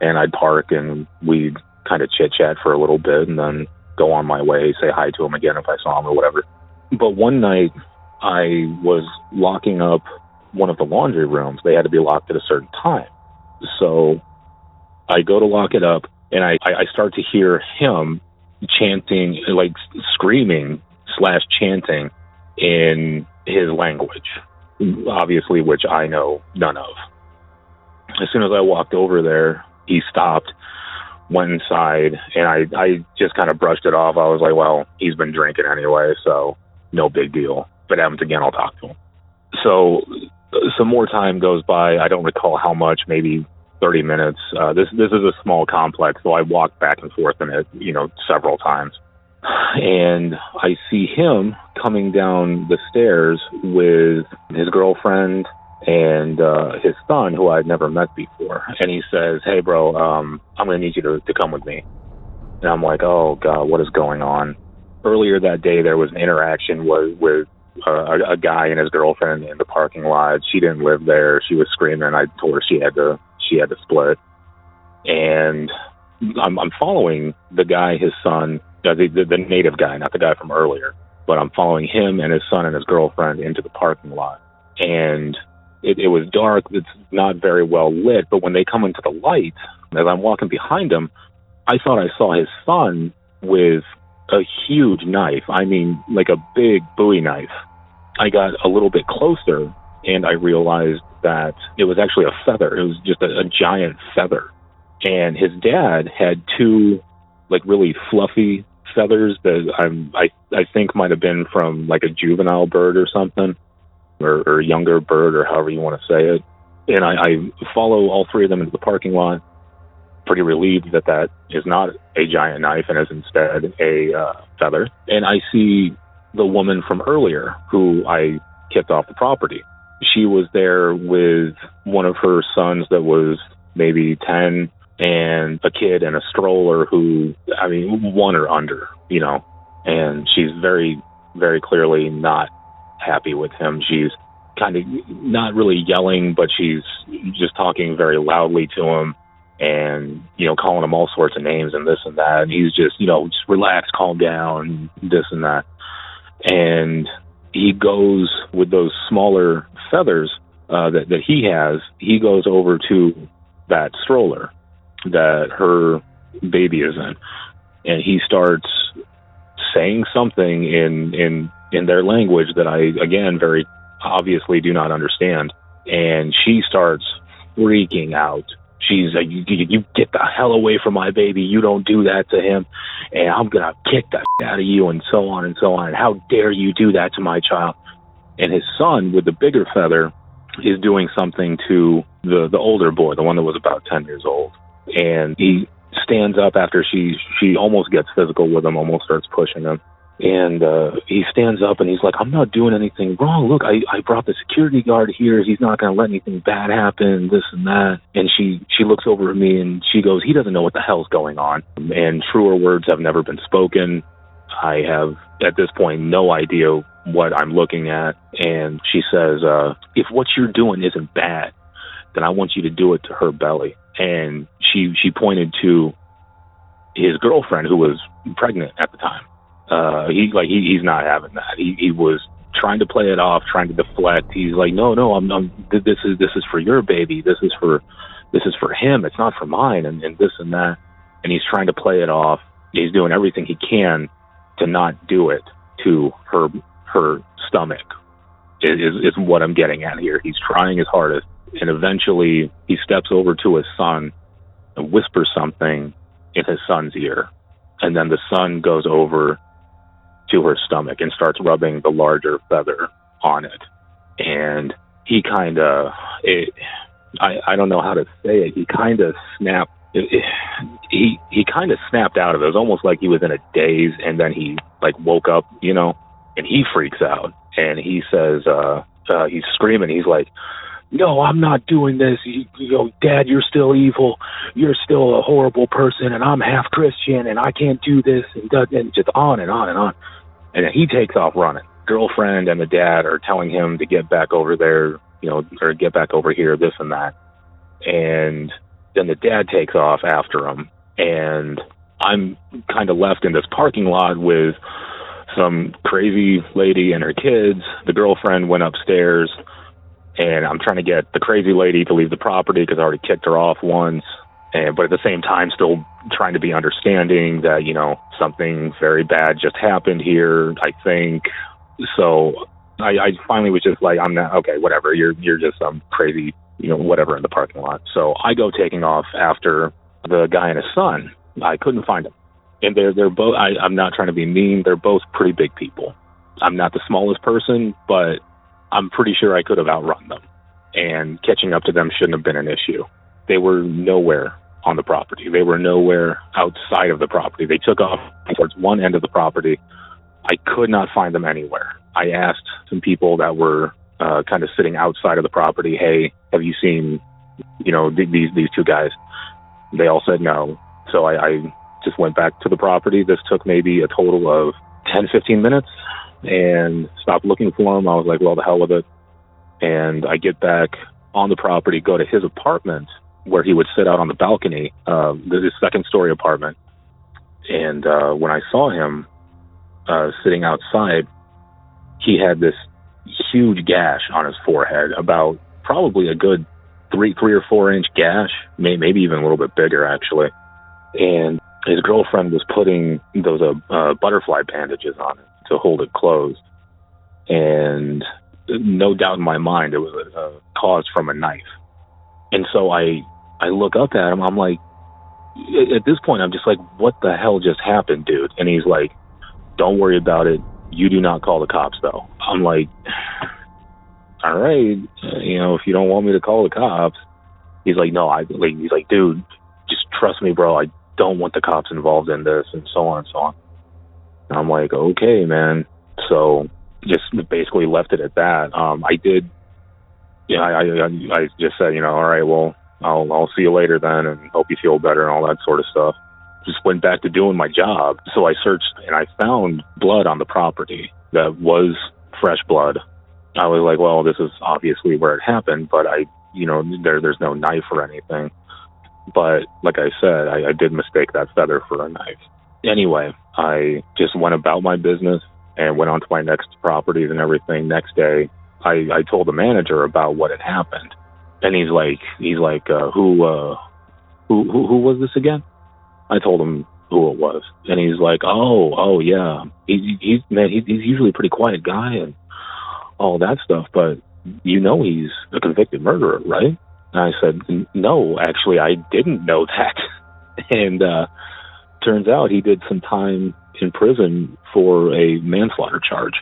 and I'd park and we'd kind of chit chat for a little bit, and then go on my way, say hi to him again if I saw him or whatever. But one night, I was locking up one of the laundry rooms. They had to be locked at a certain time. So I go to lock it up, and I start to hear him chanting, like screaming / chanting in his language, obviously, which I know none of. As soon as I walked over there, he stopped, went inside, and I just kind of brushed it off. I was like, well, he's been drinking anyway, so no big deal. If it happens again, I'll talk to him. So some more time goes by. I don't recall how much, maybe 30 minutes. This is a small complex, so I walked back and forth in it, several times. And I see him coming down the stairs with his girlfriend and his son, who I'd never met before. And he says, hey, bro, I'm going to need you to come with me. And I'm like, oh, God, what is going on? Earlier that day, there was an interaction with a guy and his girlfriend in the parking lot. She didn't live there. She was screaming. I told her she had to split. And I'm following the guy, his son, the native guy, not the guy from earlier, but I'm following him and his son and his girlfriend into the parking lot. And it was dark. It's not very well lit, but when they come into the light, as I'm walking behind him, I thought I saw his son with a huge knife. I mean, like a big Bowie knife. I got a little bit closer, and I realized that it was actually a feather. It was just a giant feather. And his dad had two, like, really fluffy feathers that I think might have been from, like, a juvenile bird or something, or a younger bird, or however you want to say it. And I follow all three of them into the parking lot, pretty relieved that that is not a giant knife and is instead a feather. And I see the woman from earlier who I kicked off the property. She was there with one of her sons that was maybe 10, and a kid in a stroller who, I mean, 1 or under, you know. And she's very, very clearly not happy with him. She's kind of not really yelling, but she's just talking very loudly to him and, you know, calling him all sorts of names and this and that. And he's just, you know, just relax, calm down, this and that. And he goes with those smaller feathers that he has, he goes over to that stroller that her baby is in, and he starts saying something in their language that I, again, very obviously do not understand. And she starts freaking out. She's like, you get the hell away from my baby. You don't do that to him. And I'm going to kick the shit out of you, and so on and so on. And how dare you do that to my child? And his son with the bigger feather is doing something to the older boy, the one that was about 10 years old. And he stands up after she almost gets physical with him, almost starts pushing him. And he stands up and he's like, I'm not doing anything wrong. Look, I brought the security guard here. He's not going to let anything bad happen, this and that. And she looks over at me and she goes, he doesn't know what the hell's going on. And truer words have never been spoken. I have, at this point, no idea what I'm looking at. And she says, if what you're doing isn't bad, then I want you to do it to her belly. And she pointed to his girlfriend, who was pregnant at the time. He's not having that. He was trying to play it off, trying to deflect. He's like, no, this is for your baby. This is for him. It's not for mine, and this and that. And he's trying to play it off. He's doing everything he can to not do it to her stomach. Is what I'm getting at here. He's trying his hardest, and eventually he steps over to his son and whispers something in his son's ear, and then the son goes over to her stomach and starts rubbing the larger feather on it. And he kind of, I don't know how to say it, he kind of snapped, he kind of snapped out of it. It was almost like he was in a daze, and then he like woke up, you know, and he freaks out. And he says, he's screaming, he's like, no, I'm not doing this. You know, Dad, you're still evil. You're still a horrible person, and I'm half Christian, and I can't do this, and just on and on and on. And then he takes off running. Girlfriend and the dad are telling him to get back over there, you know, or get back over here, this and that. And then the dad takes off after him, and I'm kind of left in this parking lot with some crazy lady and her kids. The girlfriend went upstairs, and I'm trying to get the crazy lady to leave the property because I already kicked her off once. But at the same time, still trying to be understanding that, you know, something very bad just happened here, I think. So I finally was just like, I'm not, okay, whatever. You're just some crazy, you know, whatever in the parking lot. So I go taking off after the guy and his son. I couldn't find them. And they're both, I'm not trying to be mean. They're both pretty big people. I'm not the smallest person, but I'm pretty sure I could have outrun them, and catching up to them shouldn't have been an issue. They were nowhere on the property. They were nowhere outside of the property. They took off towards one end of the property. I could not find them anywhere. I asked some people that were kind of sitting outside of the property, hey, have you seen, you know, these two guys? They all said no. So I just went back to the property. This took maybe a total of 10, 15 minutes, and stopped looking for him. I was like, well, the hell with it. And I get back on the property, go to his apartment where he would sit out on the balcony, his second-story apartment. And when I saw him sitting outside, he had this huge gash on his forehead, about probably a good 3 or 4 inch gash, maybe even a little bit bigger, actually. And his girlfriend was putting those butterfly bandages on it to hold it closed. And no doubt in my mind, it was caused from a knife. And so I look up at him. I'm like, at this point, I'm just like, what the hell just happened, dude? And he's like, don't worry about it. You do not call the cops, though. I'm like, all right, if you don't want me to call the cops. He's like, no, he's like, dude, just trust me, bro. I don't want the cops involved in this, and so on and so on. And I'm like, okay, man. So just basically left it at that. I did, I just said, all right, well, I'll see you later then, and hope you feel better and all that sort of stuff. Just went back to doing my job. So I searched and I found blood on the property that was fresh blood. I was like, well, this is obviously where it happened, but there's no knife or anything. But like I said, I did mistake that feather for a knife. Anyway, I just went about my business and went on to my next properties and everything. Next day, I told the manager about what had happened. And he's like, who was this again? I told him who it was, and he's like, oh yeah, he's usually a pretty quiet guy and all that stuff, but he's a convicted murderer, right? And I said, no, actually, I didn't know that. And turns out he did some time in prison for a manslaughter charge,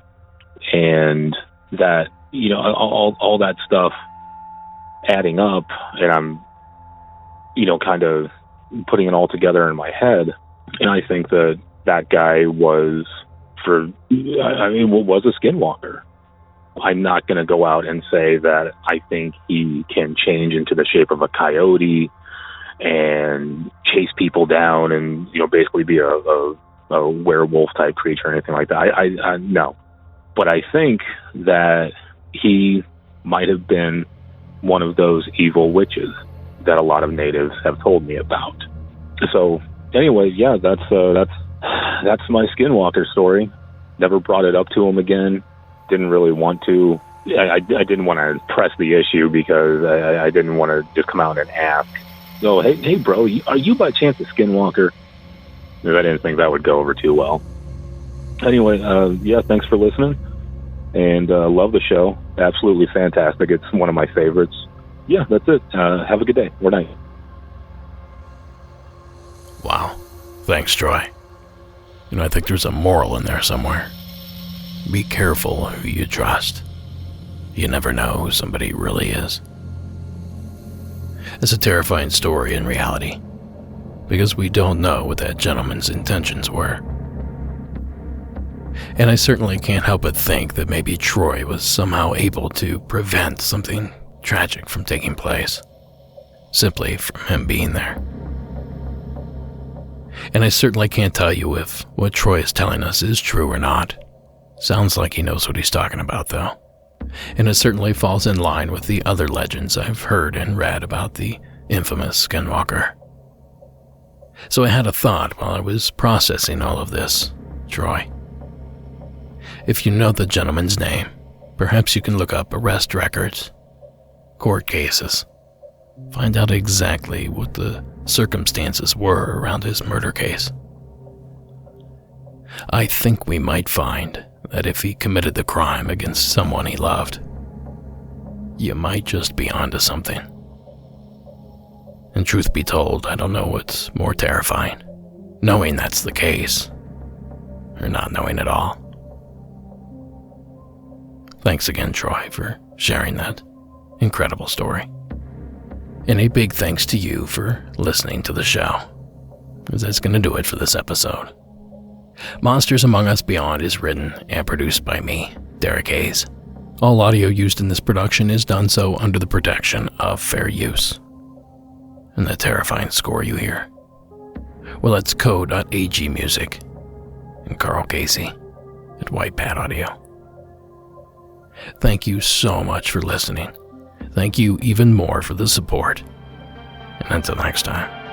and that all that stuff adding up, and I'm kind of putting it all together in my head, and I think that guy was a skinwalker. I'm not going to go out and say that I think he can change into the shape of a coyote and chase people down and basically be a werewolf type creature or anything like that. I no, but I think that he might have been one of those evil witches that a lot of natives have told me about. So anyway, yeah, that's my skinwalker story. Never brought it up to him again. Didn't really want to. I didn't want to press the issue because I didn't want to just come out and ask, oh, hey bro, are you by chance a skinwalker? I didn't think that would go over too well. Anyway, yeah, thanks for listening. And love the show. Absolutely fantastic. It's one of my favorites. Yeah, that's it. Have a good day or night. Wow. Thanks, Troy. I think there's a moral in there somewhere. Be careful who you trust. You never know who somebody really is. It's a terrifying story in reality, because we don't know what that gentleman's intentions were. And I certainly can't help but think that maybe Troy was somehow able to prevent something tragic from taking place, simply from him being there. And I certainly can't tell you if what Troy is telling us is true or not. Sounds like he knows what he's talking about, though. And it certainly falls in line with the other legends I've heard and read about the infamous Skinwalker. So I had a thought while I was processing all of this, Troy. If you know the gentleman's name, perhaps you can look up arrest records, court cases, find out exactly what the circumstances were around his murder case. I think we might find that if he committed the crime against someone he loved, you might just be onto something. And truth be told, I don't know what's more terrifying, knowing that's the case, or not knowing at all. Thanks again, Troy, for sharing that incredible story. And a big thanks to you for listening to the show, because that's going to do it for this episode. Monsters Among Us Beyond is written and produced by me, Derek Hayes. All audio used in this production is done so under the protection of fair use. And the terrifying score you hear, well, it's Code.ag Music and Carl Casey at White Pad Audio. Thank you so much for listening. Thank you even more for the support. And until next time.